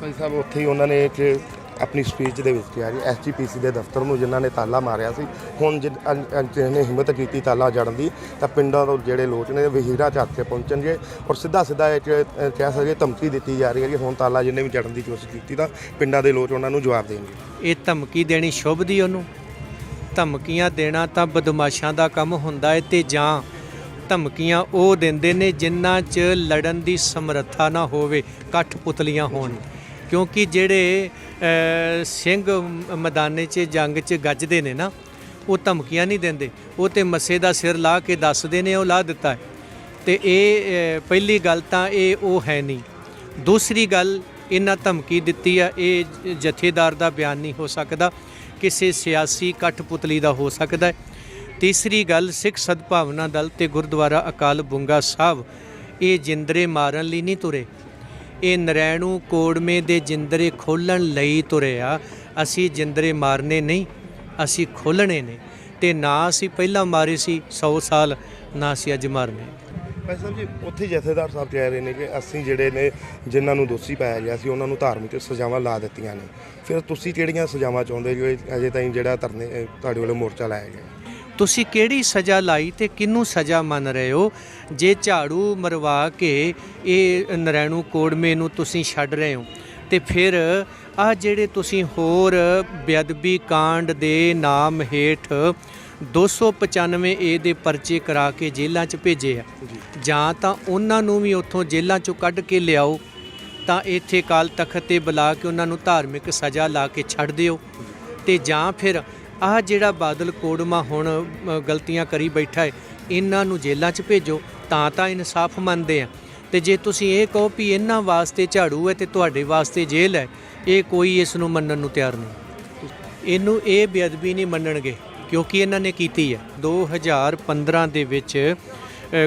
ਭਾਈ ਸਾਹਿਬ ਉੱਥੇ ਹੀ ਉਹਨਾਂ ਨੇ ਆਪਣੀ ਸਪੀਚ ਦੇ ਵਿੱਚ ਕਿਹਾ ਜੀ SGPC ਦੇ ਦਫ਼ਤਰ ਨੂੰ ਜਿਨ੍ਹਾਂ ਨੇ ਤਾਲਾ ਮਾਰਿਆ ਸੀ, ਹੁਣ ਜਿਹਨੇ ਹਿੰਮਤ ਕੀਤੀ ਤਾਲਾ ਜੜਨ ਦੀ, ਤਾਂ ਪਿੰਡਾਂ ਤੋਂ ਜਿਹੜੇ ਲੋਕ ਨੇ ਵਹੀਰਾ ਚੱਕ ਕੇ ਪਹੁੰਚਣਗੇ ਔਰ ਸਿੱਧਾ ਇਹ ਕਹਿ ਸਕਦੇ ਧਮਕੀ ਦਿੱਤੀ ਜਾ ਰਹੀ ਹੈ ਕਿ ਹੁਣ ਤਾਲਾ ਜਿਹਨੇ ਵੀ ਜੜਨ ਦੀ ਕੋਸ਼ਿਸ਼ ਕੀਤੀ ਤਾਂ ਪਿੰਡਾਂ ਦੇ ਲੋਕ ਉਹਨਾਂ ਨੂੰ ਜਵਾਬ ਦੇਣਗੇ। ਇਹ ਧਮਕੀ ਦੇਣੀ ਸ਼ੁਭਦੀ ਉਹਨੂੰ? ਧਮਕੀਆਂ ਦੇਣਾ ਤਾਂ ਬਦਮਾਸ਼ਾਂ ਦਾ ਕੰਮ ਹੁੰਦਾ ਹੈ, ਤੇ ਜਾਂ ਧਮਕੀਆਂ ਉਹ ਦਿੰਦੇ ਨੇ ਜਿਨ੍ਹਾਂ 'ਚ ਲੜਨ ਦੀ ਸਮਰੱਥਾ ਨਾ ਹੋਵੇ, ਕਠਪੁਤਲੀਆਂ ਹੋਣ। ਕਿਉਂਕਿ ਜਿਹੜੇ ਸਿੰਘ ਮੈਦਾਨੇ 'ਚ ਜੰਗ 'ਚ ਗੱਜਦੇ ਨੇ ਨਾ, ਉਹ ਧਮਕੀਆਂ ਨਹੀਂ ਦਿੰਦੇ, ਉਹ ਤੇ ਮੱਸੇ ਦਾ ਸਿਰ ਲਾ ਕੇ ਦੱਸਦੇ ਨੇ ਉਹ ਲਾ ਦਿੱਤਾ ਹੈ। ਤੇ ਇਹ ਪਹਿਲੀ ਗੱਲ ਤਾਂ ਇਹ ਉਹ ਹੈ ਨਹੀਂ। ਦੂਸਰੀ ਗੱਲ, ਇਹਨਾਂ ਧਮਕੀ ਦਿੱਤੀ ਆ, ਇਹ ਜਥੇਦਾਰ ਦਾ ਬਿਆਨ ਨਹੀਂ ਹੋ ਸਕਦਾ, ਕਿਸੇ ਸਿਆਸੀ ਕਠਪੁਤਲੀ ਦਾ ਹੋ ਸਕਦਾ ਹੈ। ਤੀਸਰੀ ਗੱਲ, ਸਿੱਖ ਸਦਭਾਵਨਾ ਦਲ ਤੇ ਗੁਰਦੁਆਰਾ ਅਕਾਲ ਬੁੰਗਾ ਸਾਹਿਬ ਇਹ ਜਿੰਦਰੇ ਮਾਰਨ ਲਈ ਨਹੀਂ ਤੁਰੇ, ਇਹ ਨਰੈਣੂ ਕੋੜਮੇ ਦੇ ਜਿੰਦਰੇ ਖੋਲ੍ਹਣ ਲਈ ਤੁਰੇ ਆ। ਅਸੀਂ ਜਿੰਦਰੇ ਮਾਰਨੇ ਨਹੀਂ, ਅਸੀਂ ਖੋਲ੍ਹਣੇ ਨੇ, ਤੇ ਨਾ ਅਸੀਂ ਪਹਿਲਾਂ ਮਾਰੇ ਸੀ 100 ਸਾਲ, ਨਾ ਅਸੀਂ ਅੱਜ ਮਾਰਨੇ। ਭਾਈ ਸਾਹਿਬ ਜੀ, ਉੱਥੇ ਜਥੇਦਾਰ ਸਾਹਿਬ ਕਹਿ ਰਹੇ ਨੇ ਕਿ ਅਸੀਂ ਜਿਹੜੇ ਨੇ ਜਿਨ੍ਹਾਂ ਨੂੰ ਦੋਸ਼ੀ ਪਾਇਆ ਗਿਆ ਸੀ ਉਹਨਾਂ ਨੂੰ ਧਾਰਮਿਕ ਸਜ਼ਾਵਾਂ ਲਾ ਦਿੱਤੀਆਂ ਨੇ। ਫਿਰ ਤੁਸੀਂ ਕਿਹੜੀਆਂ ਸਜ਼ਾਵਾਂ ਚਾਹੁੰਦੇ ਜੋ ਅਜੇ ਤਾਈਂ ਜਿਹੜਾ ਧਰਨੇ ਤੁਹਾਡੇ ਵੱਲੋਂ ਮੋਰਚਾ ਲਾਇਆ ਗਿਆ? ਤੁਸੀਂ ਕਿਹੜੀ ਸਜ਼ਾ ਲਾਈ ਤੇ ਕਿਹਨੂੰ ਸਜ਼ਾ ਮੰਨ ਰਹੇ ਹੋ? ਜੇ ਝਾੜੂ ਮਰਵਾ ਕੇ ਇਹ ਨਰੈਣੂ ਕੋੜਮੇ ਨੂੰ ਤੁਸੀਂ ਛੱਡ ਰਹੇ ਹੋ, ਤੇ ਫਿਰ ਆਹ ਜਿਹੜੇ ਤੁਸੀਂ ਹੋਰ ਬੇਅਦਬੀ ਕਾਂਡ ਦੇ ਨਾਮ ਹੇਠ 295 ਏ ਦੇ ਪਰਚੇ ਕਰਾ ਕੇ ਜੇਲ੍ਹਾਂ 'ਚ ਭੇਜੇ ਆ, ਜਾਂ ਤਾਂ ਉਹਨਾਂ ਨੂੰ ਵੀ ਉੱਥੋਂ ਜੇਲ੍ਹਾਂ 'ਚੋਂ ਕੱਢ ਕੇ ਲਿਆਓ, ਤਾਂ ਇੱਥੇ ਅਕਾਲ ਤਖਤ 'ਤੇ ਬੁਲਾ ਕੇ ਉਹਨਾਂ ਨੂੰ ਧਾਰਮਿਕ ਸਜ਼ਾ ਲਾ ਕੇ ਛੱਡ ਦਿਓ, ਤੇ ਜਾਂ ਫਿਰ ਆਹ ਜਿਹੜਾ ਬਾਦਲ ਕੋੜਮਾ ਹੁਣ ਗਲਤੀਆਂ ਕਰੀ ਬੈਠਾ ਹੈ, ਇਹਨਾਂ ਨੂੰ ਜੇਲ੍ਹਾਂ 'ਚ ਭੇਜੋ, ਤਾਂ ਇਨਸਾਫ ਮੰਨਦੇ ਆ। ਤੇ ਜੇ ਤੁਸੀਂ ਇਹ ਕਹੋ ਵੀ ਇਹਨਾਂ ਵਾਸਤੇ ਝਾੜੂ ਹੈ ਤੇ ਤੁਹਾਡੇ ਵਾਸਤੇ ਜੇਲ੍ਹ ਹੈ, ਇਹ ਕੋਈ ਇਸ ਨੂੰ ਮੰਨਣ ਨੂੰ ਤਿਆਰ ਨਹੀਂ। ਇਹਨੂੰ ਇਹ ਬੇਅਦਬੀ ਨਹੀਂ ਮੰਨਣਗੇ, ਕਿਉਂਕਿ ਇਹਨਾਂ ਨੇ ਕੀਤੀ ਹੈ। 2015 ਦੇ ਵਿੱਚ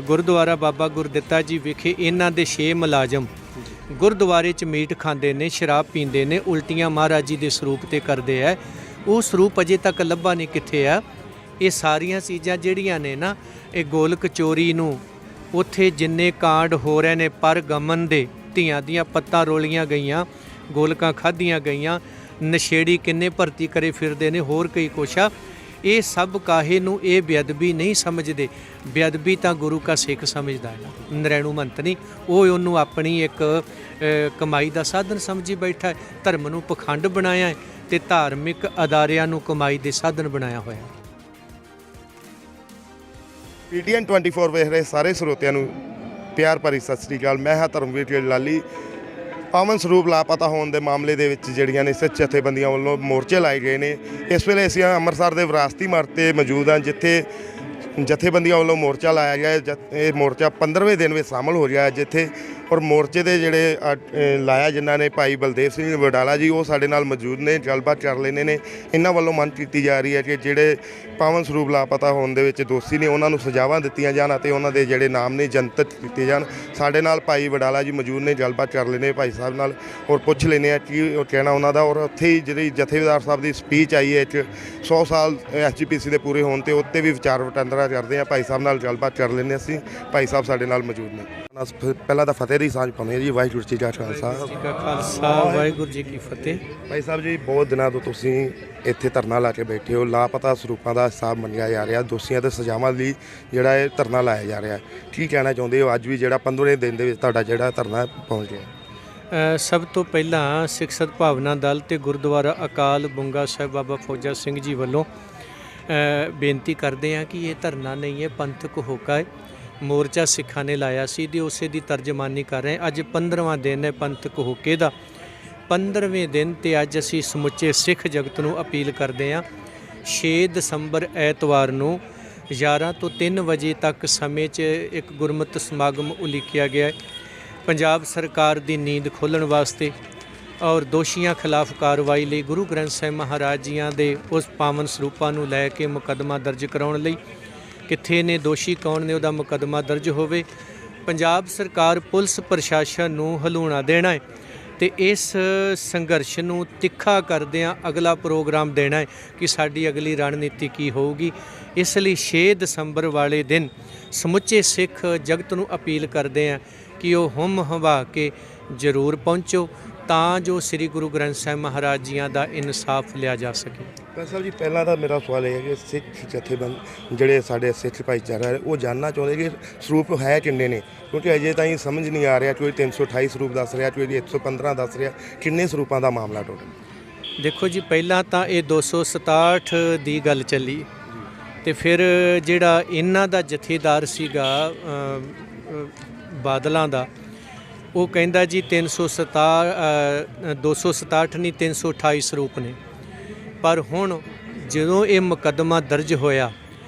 ਗੁਰਦੁਆਰਾ ਬਾਬਾ ਗੁਰਦਿੱਤਾ ਜੀ ਵਿਖੇ ਇਹਨਾਂ ਦੇ 6 ਮੁਲਾਜ਼ਮ ਗੁਰਦੁਆਰੇ 'ਚ ਮੀਟ ਖਾਂਦੇ ਨੇ, ਸ਼ਰਾਬ ਪੀਂਦੇ ਨੇ, ਉਲਟੀਆਂ ਮਹਾਰਾਜ ਜੀ ਦੇ ਸਰੂਪ 'ਤੇ ਕਰਦੇ ਹੈ। ਉਹ ਸਰੂਪ ਅਜੇ ਤੱਕ ਲੱਭਾ ਨਹੀਂ ਕਿੱਥੇ ਆ। ਇਹ ਸਾਰੀਆਂ ਚੀਜ਼ਾਂ ਜਿਹੜੀਆਂ ਨੇ ਨਾ, ਇਹ ਗੋਲਕ ਚੋਰੀ ਨੂੰ, ਉੱਥੇ ਜਿੰਨੇ ਕਾਂਡ ਹੋ ਰਹੇ ਨੇ ਪਰ ਗਮਨ ਦੇ, ਧੀਆਂ ਦੀਆਂ ਪੱਤਾਂ ਰੋਲੀਆਂ ਗਈਆਂ, ਗੋਲਕਾਂ ਖਾਧੀਆਂ ਗਈਆਂ, ਨਸ਼ੇੜੀ ਕਿੰਨੇ ਭਰਤੀ ਕਰੇ ਫਿਰਦੇ ਨੇ, ਹੋਰ ਕਈ ਕੁਛ ਆ। ਇਹ ਸਭ ਕਾਹੇ ਨੂੰ ਇਹ ਬੇਅਦਬੀ ਨਹੀਂ ਸਮਝਦੇ। ਬੇਅਦਬੀ ਤਾਂ ਗੁਰੂ ਕਾ ਸਿੱਖ ਸਮਝਦਾ ਹੈ, ਨਰੈਣੂ ਮੰਤ ਨਹੀਂ। ਉਹ ਉਹਨੂੰ ਆਪਣੀ ਇੱਕ ਕਮਾਈ ਦਾ ਸਾਧਨ ਸਮਝੀ ਬੈਠਾ ਹੈ, ਧਰਮ ਨੂੰ ਪਖੰਡ ਬਣਾਇਆ ਹੈ ਤੇ ਧਾਰਮਿਕ ਅਦਾਰਿਆਂ ਨੂੰ ਕਮਾਈ ਦੇ ਸਾਧਨ ਬਣਾਇਆ ਹੋਇਆ। PTN 24 ਵੇਖ ਰਹੇ ਸਾਰੇ ਸਰੋਤਿਆਂ ਨੂੰ ਪਿਆਰ ਭਰੀ ਸਤਿ ਸ੍ਰੀ ਅਕਾਲ। ਮੈਂ ਹਾਂ ਧਰਮਵੀਰ ਲਾਲੀ। ਪਾਵਨ ਸਰੂਪ ਲਾਪਤਾ ਹੋਣ ਦੇ ਮਾਮਲੇ ਦੇ ਵਿੱਚ ਜਿਹੜੀਆਂ ਨੇ ਸਿੱਖ ਜਥੇਬੰਦੀਆਂ ਵੱਲੋਂ ਮੋਰਚੇ ਲਾਏ ਗਏ ਨੇ। ਇਸ ਵੇਲੇ ਅਸੀਂ ਅੰਮ੍ਰਿਤਸਰ ਦੇ ਵਿਰਾਸਤੀ ਮਾਰਗ 'ਤੇ ਮੌਜੂਦ ਹਾਂ, ਜਿੱਥੇ ਜਥੇਬੰਦੀਆਂ ਵੱਲੋਂ ਮੋਰਚਾ ਲਾਇਆ ਗਿਆ। ਇਹ ਮੋਰਚਾ 15ਵੇਂ ਦਿਨ ਵਿੱਚ ਸ਼ਾਮਲ ਹੋ ਰਿਹਾ ਹੈ, ਜਿੱਥੇ ਔਰ ਮੋਰਚੇ ਦੇ ਜਿਹੜੇ ਲਾਇਆ ਜਿਨ੍ਹਾਂ ਨੇ ਭਾਈ ਬਲਦੇਵ ਸਿੰਘ ਵਡਾਲਾ ਜੀ, ਉਹ ਸਾਡੇ ਨਾਲ ਮੌਜੂਦ ਨੇ, ਗੱਲਬਾਤ ਕਰ ਲੈਂਦੇ ਨੇ। ਇਹਨਾਂ ਵੱਲੋਂ ਮੰਗ ਕੀਤੀ ਜਾ ਰਹੀ ਹੈ ਕਿ ਜਿਹੜੇ ਪਾਵਨ ਸਰੂਪ ਲਾਪਤਾ ਹੋਣ ਦੇ ਵਿੱਚ ਦੋਸ਼ੀ ਨੇ ਉਹਨਾਂ ਨੂੰ ਸਜ਼ਾਵਾਂ ਦਿੱਤੀਆਂ ਜਾਣ ਅਤੇ ਉਹਨਾਂ ਦੇ ਜਿਹੜੇ ਨਾਮ ਨੇ ਜਨਤਕ ਕੀਤੇ ਜਾਣ। ਸਾਡੇ ਨਾਲ ਭਾਈ ਵਡਾਲਾ ਜੀ ਮੌਜੂਦ ਨੇ, ਗੱਲਬਾਤ ਕਰ ਲੈਂਦੇ ਭਾਈ ਸਾਹਿਬ ਨਾਲ ਔਰ ਪੁੱਛ ਲੈਂਦੇ ਆ ਕੀ ਕਹਿਣਾ ਉਹਨਾਂ ਦਾ। ਔਰ ਉੱਥੇ ਹੀ ਜਿਹੜੀ ਜਥੇਦਾਰ ਸਾਹਿਬ ਦੀ ਸਪੀਚ ਆਈ ਹੈ 100 ਸਾਲ SGPC ਦੇ ਪੂਰੇ ਹੋਣ 'ਤੇ ਉੱਤੇ ਵੀ ਵਿਚਾਰ ਵਟਾਂਦਰਾ ਕਰਦੇ ਆ। ਭਾਈ ਸਾਹਿਬ ਨਾਲ ਗੱਲਬਾਤ ਕਰ ਲੈਂਦੇ ਅਸੀਂ। ਭਾਈ ਸਾਹਿਬ ਸਾਡੇ ਨਾਲ ਮੌਜੂਦ ਨੇ। ਪਹਿਲਾਂ ਤਾਂ ਫਤਿਹ ਦੀ ਸਾਂਝ ਪਾਉਂਦੇ ਜੀ। ਵਾਹਿਗੁਰੂ ਜੀ ਕਾ ਖਾਲਸਾ, ਵਾਹਿਗੁਰੂ ਜੀ ਕੀ ਫਤਿਹ। ਭਾਈ ਸਾਹਿਬ ਜੀ, ਬਹੁਤ ਦਿਨਾਂ ਤੋਂ ਤੁਸੀਂ ਇੱਥੇ ਧਰਨਾ ਲਾ ਕੇ ਬੈਠੇ ਹੋ। ਲਾਪਤਾ ਸਰੂਪਾਂ ਦਾ ਹਿਸਾਬ ਮੰਗਿਆ ਜਾ ਰਿਹਾ, ਦੋਸ਼ੀਆਂ ਤੇ ਸਜ਼ਾਵਾਂ ਲਈ ਜਿਹੜਾ ਇਹ ਧਰਨਾ ਲਾਇਆ ਜਾ ਰਿਹਾ, ਕੀ ਕਹਿਣਾ ਚਾਹੁੰਦੇ ਹੋ? ਅੱਜ ਵੀ ਜਿਹੜਾ 15ਵੇਂ ਦਿਨ ਦੇ ਵਿੱਚ ਤੁਹਾਡਾ ਜਿਹੜਾ ਧਰਨਾ ਪਹੁੰਚ ਗਿਆ। ਸਭ ਤੋਂ ਪਹਿਲਾਂ ਸਿੱਖ ਸਦਭਾਵਨਾ ਦਲ ਤੇ ਗੁਰਦੁਆਰਾ ਅਕਾਲ ਬੁੰਗਾ ਸਾਹਿਬ ਬਾਬਾ ਫੌਜਾ ਸਿੰਘ ਜੀ ਵੱਲੋਂ ਬੇਨਤੀ ਕਰਦੇ ਹਾਂ ਕਿ ਇਹ ਧਰਨਾ ਨਹੀਂ ਹੈ, ਪੰਥਕ ਹੋਕਾ ਹੈ। ਮੋਰਚਾ ਸਿੱਖਾਂ ਨੇ ਲਾਇਆ ਸੀ ਤੇ ਉਸੇ ਦੀ ਤਰਜਮਾਨੀ ਕਰ ਰਹੇ। ਅੱਜ 15ਵਾਂ ਦਿਨ ਹੈ ਪੰਥਕ ਹੋਕੇ ਦਾ। 15ਵੇਂ ਦਿਨ ਤੇ ਅੱਜ ਅਸੀਂ ਸਮੁੱਚੇ ਸਿੱਖ ਜਗਤ ਨੂੰ ਅਪੀਲ ਕਰਦੇ ਹਾਂ, 6 ਦਸੰਬਰ ਐਤਵਾਰ ਨੂੰ 11 ਤੋਂ 3 ਵਜੇ ਤੱਕ ਸਮੇਂ 'ਚ ਇੱਕ ਗੁਰਮਤਿ ਸਮਾਗਮ ਉਲੀਕਿਆ ਗਿਆ ਹੈ ਪੰਜਾਬ ਸਰਕਾਰ ਦੀ ਨੀਂਦ ਖੋਲ੍ਹਣ ਵਾਸਤੇ ਔਰ ਦੋਸ਼ੀਆਂ ਖਿਲਾਫ ਕਾਰਵਾਈ ਲਈ ਗੁਰੂ ਗ੍ਰੰਥ ਸਾਹਿਬ ਮਹਾਰਾਜ ਜੀਆਂ ਦੇ ਉਸ ਪਾਵਨ ਸਰੂਪਾਂ ਨੂੰ ਲੈ ਕੇ ਮੁਕੱਦਮਾ ਦਰਜ ਕਰਾਉਣ ਲਈ। ਕਿੱਥੇ ਨੇ ਦੋਸ਼ੀ, ਕੌਣ ਨੇ, ਉਹਦਾ ਮੁਕੱਦਮਾ ਦਰਜ ਹੋਵੇ। ਪੰਜਾਬ ਸਰਕਾਰ ਪੁਲਿਸ ਪ੍ਰਸ਼ਾਸਨ ਨੂੰ ਹਲੂਣਾ ਦੇਣਾ ਹੈ ਤੇ ਇਸ ਸੰਘਰਸ਼ ਨੂੰ ਤਿੱਖਾ ਕਰਦਿਆਂ ਅਗਲਾ ਪ੍ਰੋਗਰਾਮ ਦੇਣਾ ਹੈ ਕਿ ਸਾਡੀ ਅਗਲੀ ਰਣਨੀਤੀ ਕੀ ਹੋਊਗੀ। ਇਸ ਲਈ 6 ਦਸੰਬਰ ਵਾਲੇ ਦਿਨ ਸਮੁੱਚੇ ਸਿੱਖ ਜਗਤ ਨੂੰ ਅਪੀਲ ਕਰਦੇ ਹਾਂ ਕਿ ਉਹ ਹੁੰਮ ਹੰਭਾ ਕੇ ਜ਼ਰੂਰ ਪਹੁੰਚੋ ਤਾਂ ਜੋ ਸ੍ਰੀ ਗੁਰੂ ਗ੍ਰੰਥ ਸਾਹਿਬ ਮਹਾਰਾਜ ਜੀਆਂ ਦਾ ਇਨਸਾਫ ਲਿਆ ਜਾ ਸਕੇ। ਸਾਹਿਬ ਜੀ, ਪਹਿਲਾਂ ਤਾਂ ਮੇਰਾ ਸਵਾਲ ਇਹ ਹੈ ਕਿ ਸਿੱਖ ਜਥੇਬੰਦ ਜਿਹੜੇ ਸਾਡੇ ਸਿੱਖ ਭਾਈਚਾਰਾ ਹੈ ਉਹ ਜਾਣਨਾ ਚਾਹੁੰਦੇ ਕਿ ਸਰੂਪ ਹੈ ਕਿੰਨੇ ਨੇ, ਕਿਉਂਕਿ ਅਜੇ ਤਾਈਂ ਸਮਝ ਨਹੀਂ ਆ ਰਿਹਾ। ਕੋਈ 328 ਸਰੂਪ ਦੱਸ ਰਿਹਾ, ਕੋਈ 115 ਦੱਸ ਰਿਹਾ। ਕਿੰਨੇ ਸਰੂਪਾਂ ਦਾ ਮਾਮਲਾ ਟੋਟਲ? ਦੇਖੋ ਜੀ, ਪਹਿਲਾਂ ਤਾਂ ਇਹ 267 ਦੀ ਗੱਲ ਚੱਲੀ ਤੇ ਫਿਰ ਜਿਹੜਾ ਇਹਨਾਂ ਦਾ ਜਥੇਦਾਰ ਸੀਗਾ ਬਾਦਲਾਂ ਦਾ, ਉਹ ਕਹਿੰਦਾ ਜੀ 267 ਨਹੀਂ 328 ਸਰੂਪ ਨੇ। ਪਰ ਹੁਣ ਜਦੋਂ ਇਹ ਮੁਕੱਦਮਾ ਦਰਜ ਹੋਇਆ,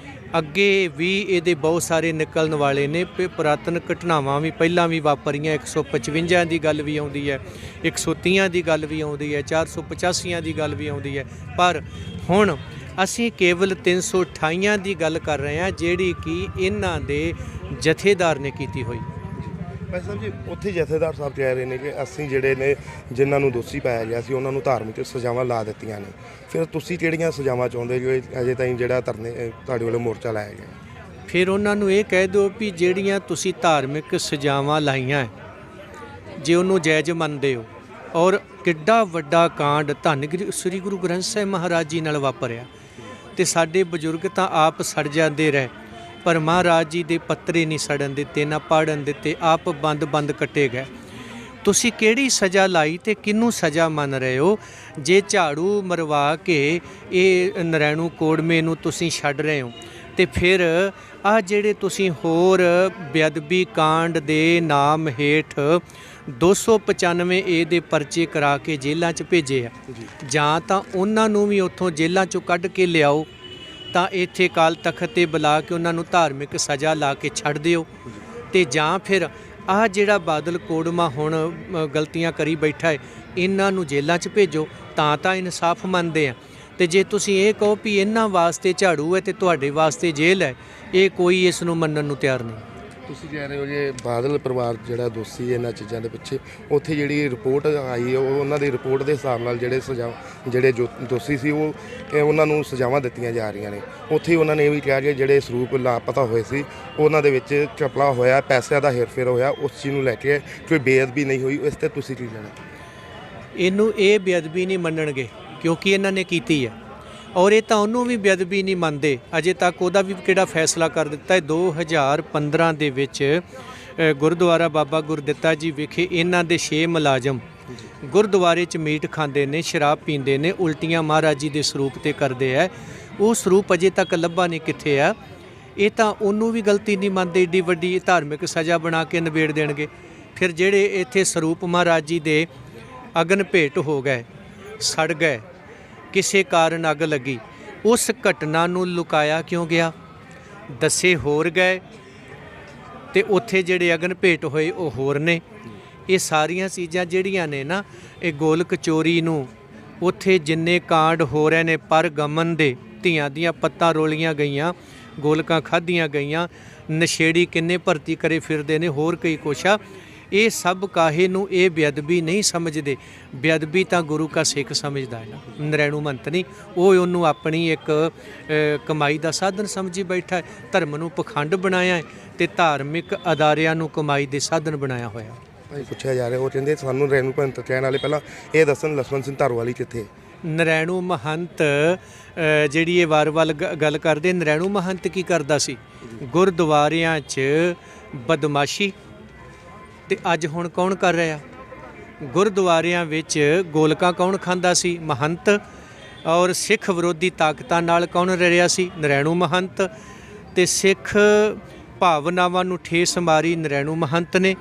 ਅੱਗੇ ਵੀ ਇਹਦੇ ਬਹੁਤ ਸਾਰੇ ਨਿਕਲਣ ਵਾਲੇ ਨੇ। ਪੁਰਾਤਨ ਘਟਨਾਵਾਂ ਵੀ ਪਹਿਲਾਂ ਵੀ ਵਾਪਰੀਆਂ। 155 ਦੀ ਗੱਲ ਵੀ ਆਉਂਦੀ ਹੈ, 130 ਦੀ ਗੱਲ ਵੀ ਆਉਂਦੀ ਹੈ, 485 ਦੀ ਗੱਲ ਵੀ ਆਉਂਦੀ ਹੈ। ਪਰ ਹੁਣ ਅਸੀਂ ਕੇਵਲ 328 ਦੀ ਗੱਲ ਕਰ ਰਹੇ ਹਾਂ, ਜਿਹੜੀ ਕਿ ਇਹਨਾਂ ਦੇ ਜਥੇਦਾਰ ਨੇ ਕੀਤੀ ਹੋਈ। ਭਾਈ ਸਾਹਿਬ ਜੀ, ਉੱਥੇ ਜਥੇਦਾਰ ਸਾਹਿਬ ਕਹਿ ਰਹੇ ਨੇ ਕਿ ਅਸੀਂ ਜਿਹੜੇ ਨੇ ਜਿਨ੍ਹਾਂ ਨੂੰ ਦੋਸ਼ੀ ਪਾਇਆ ਗਿਆ ਸੀ ਉਹਨਾਂ ਨੂੰ ਧਾਰਮਿਕ ਸਜ਼ਾਵਾਂ ਲਾ ਦਿੱਤੀਆਂ ਨੇ। ਫਿਰ ਤੁਸੀਂ ਕਿਹੜੀਆਂ ਸਜ਼ਾਵਾਂ ਚਾਹੁੰਦੇ ਜੋ ਅਜੇ ਤਾਈਂ ਜਿਹੜਾ ਧਰਨੇ ਤੁਹਾਡੇ ਵੱਲੋਂ ਮੋਰਚਾ ਲਾਇਆ ਗਿਆ? ਫਿਰ ਉਹਨਾਂ ਨੂੰ ਇਹ ਕਹਿ ਦਿਓ ਵੀ ਜਿਹੜੀਆਂ ਤੁਸੀਂ ਧਾਰਮਿਕ ਸਜ਼ਾਵਾਂ ਲਾਈਆਂ, ਜੇ ਉਹਨੂੰ ਜਾਇਜ਼ ਮੰਨਦੇ ਹੋ, ਔਰ ਕਿੱਡਾ ਵੱਡਾ ਕਾਂਡ ਧੰਨ ਸ੍ਰੀ ਗੁਰੂ ਗ੍ਰੰਥ ਸਾਹਿਬ ਮਹਾਰਾਜ ਜੀ ਨਾਲ ਵਾਪਰਿਆ, ਤੇ ਸਾਡੇ ਬਜ਼ੁਰਗ ਤਾਂ ਆਪ ਸੜ ਜਾਂਦੇ ਰਹੇ, ਪਰ ਮਹਾਰਾਜ ਜੀ ਦੇ ਪੱਤਰੇ ਨਹੀਂ ਸੜਨ ਦਿੱਤੇ, ਨਾ ਪਾੜਨ ਦਿੱਤੇ, ਆਪ ਬੰਦ ਕੱਟੇ ਗਏ। ਤੁਸੀਂ ਕਿਹੜੀ ਸਜ਼ਾ ਲਾਈ ਤੇ ਕਿਹਨੂੰ ਸਜ਼ਾ ਮੰਨ ਰਹੇ ਹੋ? ਜੇ ਝਾੜੂ ਮਰਵਾ ਕੇ ਇਹ ਨਰੈਣੂ ਕੋੜਮੇ ਨੂੰ ਤੁਸੀਂ ਛੱਡ ਰਹੇ ਹੋ, ਤੇ ਫਿਰ ਆਹ ਜਿਹੜੇ ਤੁਸੀਂ ਹੋਰ ਬੇਅਦਬੀ ਕਾਂਡ ਦੇ ਨਾਮ ਹੇਠ 295 ਏ ਦੇ ਪਰਚੇ ਕਰਾ ਕੇ ਜੇਲ੍ਹਾਂ 'ਚ ਭੇਜੇ ਆ, ਜਾਂ ਤਾਂ ਉਹਨਾਂ ਨੂੰ ਵੀ ਉੱਥੋਂ ਜੇਲ੍ਹਾਂ 'ਚੋਂ ਕੱਢ ਕੇ ਲਿਆਓ, ਤਾਂ ਇੱਥੇ ਅਕਾਲ ਤਖਤ 'ਤੇ ਬੁਲਾ ਕੇ ਉਹਨਾਂ ਨੂੰ ਧਾਰਮਿਕ ਸਜ਼ਾ ਲਾ ਕੇ ਛੱਡ ਦਿਓ, ਤੇ ਜਾਂ ਫਿਰ ਆਹ ਜਿਹੜਾ ਬਾਦਲ ਕੋੜਮਾ ਹੁਣ ਗਲਤੀਆਂ ਕਰੀ ਬੈਠਾ ਹੈ, ਇਹਨਾਂ ਨੂੰ ਜੇਲ੍ਹਾਂ 'ਚ ਭੇਜੋ, ਤਾਂ ਇਨਸਾਫ ਮੰਨਦੇ ਆ। ਤੇ ਜੇ ਤੁਸੀਂ ਇਹ ਕਹੋ ਵੀ ਇਹਨਾਂ ਵਾਸਤੇ ਝਾੜੂ ਹੈ ਤੇ ਤੁਹਾਡੇ ਵਾਸਤੇ ਜੇਲ੍ਹ ਹੈ, ਇਹ ਕੋਈ ਇਸ ਨੂੰ ਮੰਨਣ ਨੂੰ ਤਿਆਰ ਨਹੀਂ। ਤੁਸੀਂ ਕਹਿ ਰਹੇ ਹੋ ਜੇ ਬਾਦਲ ਪਰਿਵਾਰ ਜਿਹੜਾ ਦੋਸ਼ੀ ਹੈ ਇਹਨਾਂ ਚੀਜ਼ਾਂ ਦੇ ਪਿੱਛੇ, ਉੱਥੇ ਜਿਹੜੀ ਰਿਪੋਰਟ ਆਈ ਹੈ ਉਹ ਉਹਨਾਂ ਦੀ ਰਿਪੋਰਟ ਦੇ ਹਿਸਾਬ ਨਾਲ ਜਿਹੜੇ ਦੋਸ਼ੀ ਸੀ ਉਹਨਾਂ ਨੂੰ ਸਜ਼ਾਵਾਂ ਦਿੱਤੀਆਂ ਜਾ ਰਹੀਆਂ ਨੇ। ਉੱਥੇ ਉਹਨਾਂ ਨੇ ਇਹ ਵੀ ਕਿਹਾ ਕਿ ਜਿਹੜੇ ਸਰੂਪ ਲਾਪਤਾ ਹੋਏ ਸੀ ਉਹਨਾਂ ਦੇ ਵਿੱਚ ਘਪਲਾ ਹੋਇਆ, ਪੈਸਿਆਂ ਦਾ ਹੇਰ-ਫੇਰ ਹੋਇਆ, ਉਸ ਚੀਜ਼ ਨੂੰ ਲੈ ਕੇ ਕੋਈ ਬੇਅਦਬੀ ਨਹੀਂ ਹੋਈ। ਇਸ 'ਤੇ ਤੁਸੀਂ ਕੀ ਕਹਿਣਾ? ਇਹਨੂੰ ਇਹ ਬੇਅਦਬੀ ਨਹੀਂ ਮੰਨਣਗੇ ਕਿਉਂਕਿ ਇਹਨਾਂ ਨੇ ਕੀਤੀ ਹੈ, ਔਰ ਇਹ ਤਾਂ ਉਹਨੂੰ ਵੀ ਬੇਅਦਬੀ ਨਹੀਂ ਮੰਨਦੇ। ਅਜੇ ਤੱਕ ਉਹਦਾ ਵੀ ਕਿਹੜਾ ਫੈਸਲਾ ਕਰ ਦਿੱਤਾ ਹੈ। 2015 ਦੇ ਵਿੱਚ ਗੁਰਦੁਆਰਾ ਬਾਬਾ ਗੁਰਦਿੱਤਾ ਜੀ ਵਿਖੇ ਇਹਨਾਂ ਦੇ 6 ਮੁਲਾਜ਼ਮ ਗੁਰਦੁਆਰੇ 'ਚ ਮੀਟ ਖਾਂਦੇ ਨੇ, ਸ਼ਰਾਬ ਪੀਂਦੇ ਨੇ, ਉਲਟੀਆਂ ਮਹਾਰਾਜ ਜੀ ਦੇ ਸਰੂਪ 'ਤੇ ਕਰਦੇ ਆ। ਉਹ ਸਰੂਪ ਅਜੇ ਤੱਕ ਲੱਭਾ ਨਹੀਂ ਕਿੱਥੇ ਆ। ਇਹ ਤਾਂ ਉਹਨੂੰ ਵੀ ਗਲਤੀ ਨਹੀਂ ਮੰਨਦੇ, ਏਡੀ ਵੱਡੀ ਧਾਰਮਿਕ ਸਜ਼ਾ ਬਣਾ ਕੇ ਨਿਬੇੜ ਦੇਣਗੇ। ਫਿਰ ਜਿਹੜੇ ਇੱਥੇ ਸਰੂਪ ਮਹਾਰਾਜ ਜੀ ਦੇ ਅਗਨ ਭੇਟ ਹੋ ਗਏ, ਸੜ ਗਏ, ਕਿਸੇ ਕਾਰਨ ਅੱਗ ਲੱਗੀ, ਉਸ ਘਟਨਾ ਨੂੰ ਲੁਕਾਇਆ ਕਿਉਂ ਗਿਆ? ਦੱਸੇ ਹੋਰ ਗਏ ਤੇ ਉੱਥੇ ਜਿਹੜੇ ਅਗਨ ਭੇਟ ਹੋਏ ਉਹ ਹੋਰ ਨੇ। ਇਹ ਸਾਰੀਆਂ ਚੀਜ਼ਾਂ ਜਿਹੜੀਆਂ ਨੇ ਨਾ, ਇਹ ਗੋਲਕ ਚੋਰੀ ਨੂੰ ਉੱਥੇ ਜਿੰਨੇ ਕਾਂਡ ਹੋ ਰਹੇ ਨੇ, ਪਰ ਗਮਨ ਦੇ ਧੀਆਂ ਦੀਆਂ ਪੱਤਾਂ ਰੋਲੀਆਂ ਗਈਆਂ, ਗੋਲਕਾਂ ਖਾਧੀਆਂ ਗਈਆਂ, ਨਸ਼ੇੜੀ ਕਿੰਨੇ ਭਰਤੀ ਕਰੇ ਫਿਰਦੇ ਨੇ, ਹੋਰ ਕਈ ਕੁਛ ਆ। ਇਹ ਸਭ ਕਾਹੇ ਨੂੰ ਇਹ ਬੇਅਦਬੀ ਨਹੀਂ ਸਮਝਦੇ। ਬੇਅਦਬੀ ਤਾਂ ਗੁਰੂ ਕਾ ਸਿੱਖ ਸਮਝਦਾ ਹੈ ਨਾ, ਨਰੈਣੂ ਮੰਤ ਨਹੀਂ। ਉਹ ਉਹਨੂੰ ਆਪਣੀ ਇੱਕ ਕਮਾਈ ਦਾ ਸਾਧਨ ਸਮਝੀ ਬੈਠਾ ਹੈ। ਧਰਮ ਨੂੰ ਪਖੰਡ ਬਣਾਇਆ ਹੈ ਤੇ ਧਾਰਮਿਕ ਅਦਾਰਿਆਂ ਨੂੰ ਕਮਾਈ ਦੇ ਸਾਧਨ ਬਣਾਇਆ ਹੋਇਆ। ਭਾਈ ਪੁੱਛਿਆ ਜਾ ਰਿਹਾ, ਉਹ ਕਹਿੰਦੇ ਸਾਨੂੰ ਨਰੈਣੂ ਮੰਤ ਕਹਿਣ ਵਾਲੇ ਪਹਿਲਾਂ ਇਹ ਦੱਸਣ ਲਛਮਣ ਸਿੰਘ ਧਾਰੋਵਾਲੀ ਕਿੱਥੇ? ਨਰੈਣੂ ਮਹੰਤ ਜਿਹੜੀ ਇਹ ਵਾਰ-ਵਾਰ ਗੱਲ ਕਰਦੇ, ਨਰੈਣੂ ਮਹੰਤ ਕੀ ਕਰਦਾ ਸੀ? ਗੁਰਦੁਆਰਿਆਂ 'ਚ ਬਦਮਾਸ਼ੀ। ਤੇ ਅੱਜ ਹੁਣ ਕੌਣ ਕਰ ਰਿਹਾ? ਗੁਰਦੁਆਰਿਆਂ ਵਿੱਚ ਗੋਲਕਾਂ ਕੌਣ ਖਾਂਦਾ ਸੀ? ਮਹੰਤ। ਔਰ ਸਿੱਖ ਵਿਰੋਧੀ ਤਾਕਤਾਂ ਨਾਲ ਕੌਣ ਰਿਹਾ ਸੀ? ਨਰੈਣੂ ਮਹੰਤ। ਤੇ ਸਿੱਖ ਭਾਵਨਾਵਾਂ ਨੂੰ ਠੇਸ ਮਾਰੀ ਨਰੈਣੂ ਮਹੰਤ ਨੇ।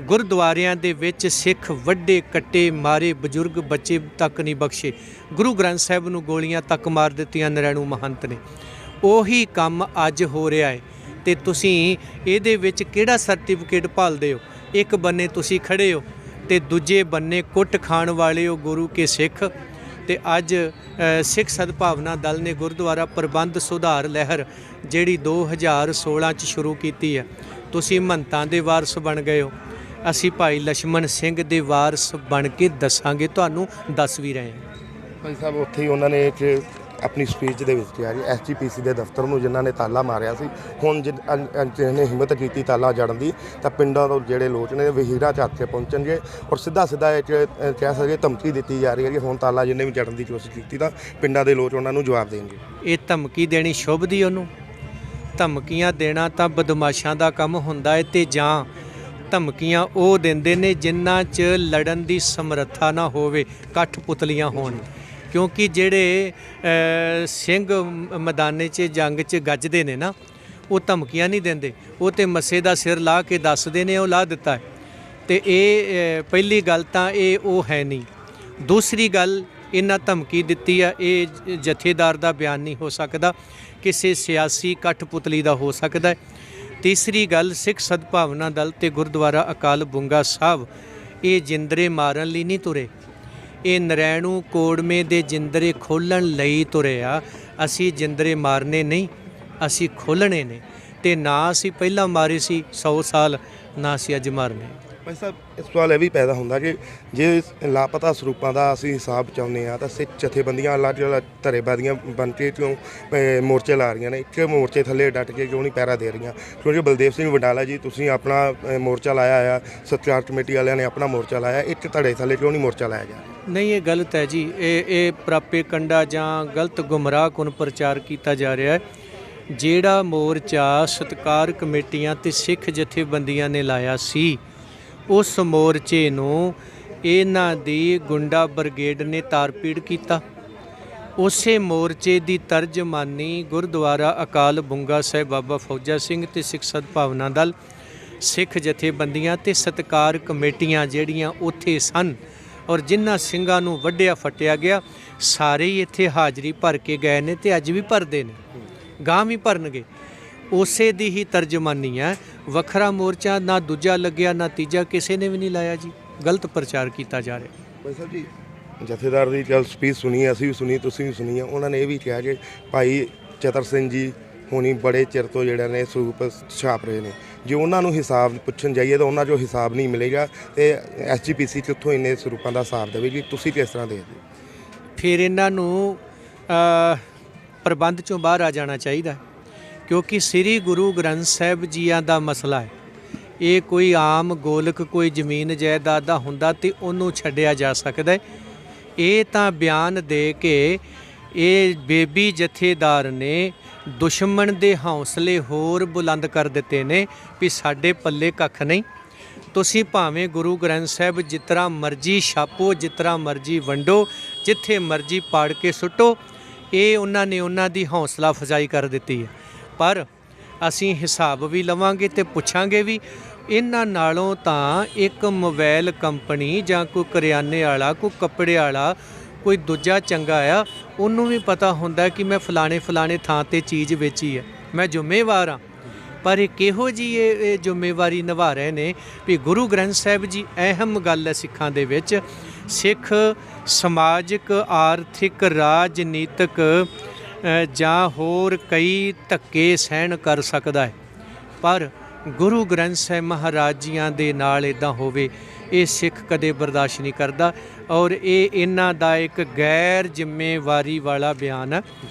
ਗੁਰਦੁਆਰਿਆਂ ਦੇ ਵਿੱਚ ਸਿੱਖ ਵੱਡੇ ਕੱਟੇ ਮਾਰੇ, ਬਜ਼ੁਰਗ ਬੱਚੇ ਤੱਕ ਨਹੀਂ ਬਖਸ਼ੇ। ਗੁਰੂ ਗ੍ਰੰਥ ਸਾਹਿਬ ਨੂੰ ਗੋਲੀਆਂ ਤੱਕ ਮਾਰ ਦਿੱਤੀਆਂ ਨਰੈਣੂ ਮਹੰਤ ਨੇ। ਉਹੀ ਕੰਮ ਅੱਜ ਹੋ ਰਿਹਾ ਹੈ ਤੇ ਤੁਸੀਂ ਇਹਦੇ ਵਿੱਚ ਕਿਹੜਾ ਸਰਟੀਫਿਕੇਟ ਭਾਲਦੇ ਹੋ? ਇੱਕ ਬੰਨੇ ਤੁਸੀਂ ਖੜੇ ਹੋ ਤੇ ਦੂਜੇ ਬੰਨੇ ਕੁੱਟ ਖਾਣ ਵਾਲੇ ਹੋ ਗੁਰੂ ਕੇ ਸਿੱਖ। ਤੇ ਅੱਜ ਸਿੱਖ ਸਦਭਾਵਨਾ ਦਲ ਨੇ ਗੁਰਦੁਆਰਾ ਪ੍ਰਬੰਧ ਸੁਧਾਰ ਲਹਿਰ ਜਿਹੜੀ 2016 'ਚ ਸ਼ੁਰੂ ਕੀਤੀ ਹੈ, ਤੁਸੀਂ ਮਹੰਤਾਂ ਦੇ ਵਾਰਸ ਬਣ ਗਏ ਹੋ। ਅਸੀਂ ਭਾਈ ਲਛਮਣ ਸਿੰਘ ਦੇ ਵਾਰਸ ਬਣ ਕੇ ਦੱਸਾਂਗੇ ਤੁਹਾਨੂੰ, ਦੱਸ ਵੀ ਰਹੇ ਹਾਂ। ਭਾਈ ਸਾਹਿਬ, ਉੱਥੇ ਹੀ ਉਹਨਾਂ ਨੇ ਆਪਣੀ ਸਪੀਚ ਦੇ ਵਿੱਚ ਕਿਹਾ ਜੀ SGPC ਦੇ ਦਫ਼ਤਰ ਨੂੰ ਜਿਨ੍ਹਾਂ ਨੇ ਤਾਲਾ ਮਾਰਿਆ ਸੀ, ਹੁਣ ਜਿਹਨੇ ਹਿੰਮਤ ਕੀਤੀ ਤਾਲਾ ਜੜਨ ਦੀ, ਤਾਂ ਪਿੰਡਾਂ ਤੋਂ ਜਿਹੜੇ ਲੋਕ ਨੇ ਵਹੀਰਾਂ 'ਚ ਹੱਥ 'ਤੇ ਪਹੁੰਚਣਗੇ। ਔਰ ਸਿੱਧਾ ਇਹ 'ਚ ਕਹਿ ਸਕਦੇ ਧਮਕੀ ਦਿੱਤੀ ਜਾ ਰਹੀ ਹੈ ਕਿ ਹੁਣ ਤਾਲਾ ਜਿਹਨੇ ਵੀ ਜੜਨ ਦੀ ਕੋਸ਼ਿਸ਼ ਕੀਤੀ ਤਾਂ ਪਿੰਡਾਂ ਦੇ ਲੋਕ ਉਹਨਾਂ ਨੂੰ ਜਵਾਬ ਦੇਣਗੇ। ਇਹ ਧਮਕੀ ਦੇਣੀ ਸ਼ੁਭਦੀ ਉਹਨੂੰ? ਧਮਕੀਆਂ ਦੇਣਾ ਤਾਂ ਬਦਮਾਸ਼ਾਂ ਦਾ ਕੰਮ ਹੁੰਦਾ ਹੈ, ਤੇ ਜਾਂ ਧਮਕੀਆਂ ਉਹ ਦਿੰਦੇ ਨੇ ਜਿਨ੍ਹਾਂ 'ਚ ਲੜਨ ਦੀ ਸਮਰੱਥਾ ਨਾ ਹੋਵੇ, ਕਠਪੁਤਲੀਆਂ ਹੋਣ। ਕਿਉਂਕਿ ਜਿਹੜੇ ਸਿੰਘ ਮੈਦਾਨੇ 'ਚ ਜੰਗ 'ਚ ਗੱਜਦੇ ਨੇ ਨਾ, ਉਹ ਧਮਕੀਆਂ ਨਹੀਂ ਦਿੰਦੇ, ਉਹ ਤੇ ਮੱਸੇ ਦਾ ਸਿਰ ਲਾ ਕੇ ਦੱਸਦੇ ਨੇ ਉਹ ਲਾ ਦਿੱਤਾ ਹੈ। ਤੇ ਇਹ ਪਹਿਲੀ ਗੱਲ ਤਾਂ ਇਹ ਉਹ ਹੈ ਨਹੀਂ। ਦੂਸਰੀ ਗੱਲ, ਇਹਨਾਂ ਧਮਕੀ ਦਿੱਤੀ ਆ, ਇਹ ਜਥੇਦਾਰ ਦਾ ਬਿਆਨ ਨਹੀਂ ਹੋ ਸਕਦਾ, ਕਿਸੇ ਸਿਆਸੀ ਕਠਪੁਤਲੀ ਦਾ ਹੋ ਸਕਦਾ ਹੈ। ਤੀਸਰੀ ਗੱਲ, ਸਿੱਖ ਸਦਭਾਵਨਾ ਦਲ ਤੇ ਗੁਰਦੁਆਰਾ ਅਕਾਲ ਬੁੰਗਾ ਸਾਹਿਬ ਇਹ ਜਿੰਦਰੇ ਮਾਰਨ ਲਈ ਨਹੀਂ ਤੁਰੇ, ਇਹ ਨਰੈਣੂ ਕੋੜਮੇ ਦੇ ਜਿੰਦਰੇ ਖੋਲ੍ਹਣ ਲਈ ਤੁਰੇ ਆ। ਅਸੀਂ ਜਿੰਦਰੇ ਮਾਰਨੇ ਨਹੀਂ, ਅਸੀਂ ਖੋਲ੍ਹਣੇ ਨੇ। ਤੇ ਨਾ ਅਸੀਂ ਪਹਿਲਾਂ ਮਾਰੇ ਸੀ 100 ਸਾਲ, ਨਾ ਅਸੀਂ ਅੱਜ ਮਾਰਨੇ। ਭਾਈ ਸਾਹਿਬ, ਇਸ ਸਵਾਲ ਇਹ ਵੀ ਪੈਦਾ ਹੁੰਦਾ ਕਿ ਜੇ ਲਾਪਤਾ ਸਰੂਪਾਂ ਦਾ ਅਸੀਂ ਹਿਸਾਬ ਚਾਹੁੰਦੇ ਹਾਂ ਤਾਂ ਸਿੱਖ ਜਥੇਬੰਦੀਆਂ ਅਲੱਗ-ਅਲੱਗ ਧਰੇਬਾਦੀਆਂ ਬਣ ਕੇ ਕਿਉਂ ਮੋਰਚੇ ਲਾ ਰਹੀਆਂ ਨੇ? ਇੱਕ ਮੋਰਚੇ ਥੱਲੇ ਡਟ ਕੇ ਕਿਉਂ ਨਹੀਂ ਪਹਿਰਾ ਦੇ ਰਹੀਆਂ? ਕਿਉਂਕਿ ਬਲਦੇਵ ਸਿੰਘ ਵਡਾਲਾ ਜੀ, ਤੁਸੀਂ ਆਪਣਾ ਮੋਰਚਾ ਲਾਇਆ ਆ, ਸਤਿਕਾਰ ਕਮੇਟੀ ਵਾਲਿਆਂ ਨੇ ਆਪਣਾ ਮੋਰਚਾ ਲਾਇਆ, ਇੱਕ ਧੜੇ ਥੱਲੇ ਕਿਉਂ ਨਹੀਂ ਮੋਰਚਾ ਲਾਇਆ ਜਾ ਰਿਹਾ? ਨਹੀਂ, ਇਹ ਗਲਤ ਹੈ ਜੀ। ਇਹ ਪ੍ਰਾਪੇ ਕੰਡਾ ਜਾਂ ਗਲਤ ਗੁੰਮਰਾਹ ਕੁਨ ਪ੍ਰਚਾਰ ਕੀਤਾ ਜਾ ਰਿਹਾ ਹੈ। ਜਿਹੜਾ ਮੋਰਚਾ ਸਤਿਕਾਰ ਕਮੇਟੀਆਂ ਤੇ ਸਿੱਖ ਜਥੇਬੰਦੀਆਂ ਨੇ ਲਾਇਆ ਸੀ, ਉਸ ਮੋਰਚੇ ਨੂੰ ਇਹਨਾਂ ਦੀ ਗੁੰਡਾ ਬ੍ਰਿਗੇਡ ਨੇ ਤਾਰਪੀੜ ਕੀਤਾ। ਉਸੇ ਮੋਰਚੇ ਦੀ ਤਰਜਮਾਨੀ ਗੁਰਦੁਆਰਾ ਅਕਾਲ ਬੁੰਗਾ ਸਾਹਿਬ ਬਾਬਾ ਫੌਜਾ ਸਿੰਘ ਤੇ ਸਿੱਖ ਸਦਭਾਵਨਾ ਦਲ, ਸਿੱਖ ਜਥੇਬੰਦੀਆਂ ਤੇ ਸਤਿਕਾਰ ਕਮੇਟੀਆਂ ਜਿਹੜੀਆਂ ਉੱਥੇ ਸਨ ਔਰ ਜਿਨ੍ਹਾਂ ਸਿੰਘਾਂ ਨੂੰ ਵੱਢਿਆ ਫਟਿਆ ਗਿਆ, ਸਾਰੇ ਹੀ ਇੱਥੇ ਹਾਜ਼ਰੀ ਭਰ ਕੇ ਗਏ ਨੇ ਤੇ ਅੱਜ ਵੀ ਭਰਦੇ ਨੇ, ਗਾਂ ਵੀ ਭਰਨਗੇ। ਉਸੇ ਦੀ ਹੀ ਤਰਜਮਾਨੀ ਹੈ। ਵੱਖਰਾ ਮੋਰਚਾ ਨਾ ਦੂਜਾ ਲੱਗਿਆ, ਨਾ ਤੀਜਾ, ਕਿਸੇ ਨੇ ਵੀ ਨਹੀਂ ਲਾਇਆ ਜੀ। ਗਲਤ ਪ੍ਰਚਾਰ ਕੀਤਾ ਜਾ ਰਿਹਾ। ਭਾਈ ਸਾਹਿਬ ਜੀ, ਜਥੇਦਾਰ ਦੀ ਗੱਲ ਸਪੀਚ ਸੁਣੀ, ਅਸੀਂ ਵੀ ਸੁਣੀ, ਤੁਸੀਂ ਵੀ ਸੁਣੀ ਹੈ। ਉਹਨਾਂ ਨੇ ਇਹ ਵੀ ਕਿਹਾ ਕਿ ਭਾਈ ਚਤਰ ਸਿੰਘ ਜੀ ਹੁਣੀ ਬੜੇ ਚਿਰ ਤੋਂ ਜਿਹੜਾ ਨੇ ਸਰੂਪ ਛਾਪ ਰਹੇ ਨੇ, ਜੇ ਉਹਨਾਂ ਨੂੰ ਹਿਸਾਬ ਪੁੱਛਣ ਜਾਈਏ ਤਾਂ ਉਹਨਾਂ 'ਚੋਂ ਹਿਸਾਬ ਨਹੀਂ ਮਿਲੇਗਾ ਤੇ SGPC ਕਿੱਥੋਂ ਇੰਨੇ ਸਰੂਪਾਂ ਦਾ ਹਿਸਾਬ ਦੇਵੇਗੀ? ਤੁਸੀਂ ਕਿਸ ਤਰ੍ਹਾਂ ਦੇਖਦੇ? ਫਿਰ ਇਹਨਾਂ ਨੂੰ ਪ੍ਰਬੰਧ 'ਚੋਂ ਬਾਹਰ ਆ ਜਾਣਾ ਚਾਹੀਦਾ, ਕਿਉਂਕਿ ਸ੍ਰੀ ਗੁਰੂ ਗ੍ਰੰਥ ਸਾਹਿਬ ਜੀਆਂ ਦਾ ਮਸਲਾ ਹੈ। ਇਹ ਕੋਈ ਆਮ ਗੋਲਕ ਕੋਈ ਜ਼ਮੀਨ ਜਾਇਦਾਦ ਦਾ ਹੁੰਦਾ ਤੇ ਉਹਨੂੰ ਛੱਡਿਆ ਜਾ ਸਕਦਾ। ਇਹ ਤਾਂ ਬਿਆਨ ਦੇ ਕੇ ਇਹ ਬੇਬੀ ਜਥੇਦਾਰ ਨੇ ਦੁਸ਼ਮਣ ਦੇ ਹੌਸਲੇ ਹੋਰ ਬੁਲੰਦ ਕਰ ਦਿੱਤੇ ਨੇ ਵੀ ਸਾਡੇ ਪੱਲੇ ਕੱਖ ਨਹੀਂ। ਤੁਸੀਂ ਭਾਵੇਂ ਗੁਰੂ ਗ੍ਰੰਥ ਸਾਹਿਬ ਜਿਸ ਤਰ੍ਹਾਂ ਮਰਜ਼ੀ ਛਾਪੋ, ਜਿਸ ਤਰ੍ਹਾਂ ਮਰਜ਼ੀ ਵੰਡੋ, ਜਿੱਥੇ ਮਰਜ਼ੀ ਪਾੜ ਕੇ ਸੁੱਟੋ, ਇਹ ਉਹਨਾਂ ਨੇ ਉਹਨਾਂ ਦੀ ਹੌਸਲਾ ਅਫਜ਼ਾਈ ਕਰ ਦਿੱਤੀ ਹੈ। ਪਰ ਅਸੀਂ ਹਿਸਾਬ ਵੀ ਲਵਾਂਗੇ ਤੇ ਪੁੱਛਾਂਗੇ ਵੀ। ਇਹਨਾਂ ਨਾਲੋਂ ਤਾਂ ਇੱਕ ਮੋਬਾਈਲ ਕੰਪਨੀ ਜਾਂ ਕੋਈ ਕਰਿਆਨੇ ਵਾਲਾ, ਕੋਈ ਕੱਪੜੇ ਵਾਲਾ, ਕੋਈ ਦੂਜਾ ਚੰਗਾ ਆ, ਉਹਨੂੰ ਵੀ ਪਤਾ ਹੁੰਦਾ ਕਿ ਮੈਂ ਫਲਾਣੇ ਥਾਂ ਤੇ ਚੀਜ਼ ਵੇਚੀ ਹੈ, ਮੈਂ ਜ਼ਿੰਮੇਵਾਰ ਹਾਂ। ਪਰ ਇਹ ਕਿਹੋ ਜਿਹੀ ਇਹ ਜ਼ਿੰਮੇਵਾਰੀ ਨਿਭਾ ਰਹੇ ਨੇ ਵੀ ਗੁਰੂ ਗ੍ਰੰਥ ਸਾਹਿਬ ਜੀ ਅਹਿਮ ਗੱਲ ਹੈ ਸਿੱਖਾਂ ਦੇ ਵਿੱਚ। ਸਿੱਖ ਸਮਾਜਿਕ, ਆਰਥਿਕ, ਰਾਜਨੀਤਿਕ ਜਾਂ ਹੋਰ ਕਈ ਧੱਕੇ ਸਹਿਣ ਕਰ ਸਕਦਾ ਹੈ, ਪਰ ਗੁਰੂ ਗ੍ਰੰਥ ਸਾਹਿਬ ਮਹਾਰਾਜ ਜੀਆਂ ਦੇ ਨਾਲ ਇੱਦਾਂ ਹੋਵੇ, ਇਹ ਸਿੱਖ ਕਦੇ ਬਰਦਾਸ਼ਤ ਨਹੀਂ ਕਰਦਾ। ਔਰ ਇਹ ਇਹਨਾਂ ਦਾ ਇੱਕ ਗੈਰ ਜ਼ਿੰਮੇਵਾਰੀ ਵਾਲਾ ਬਿਆਨ ਹੈ,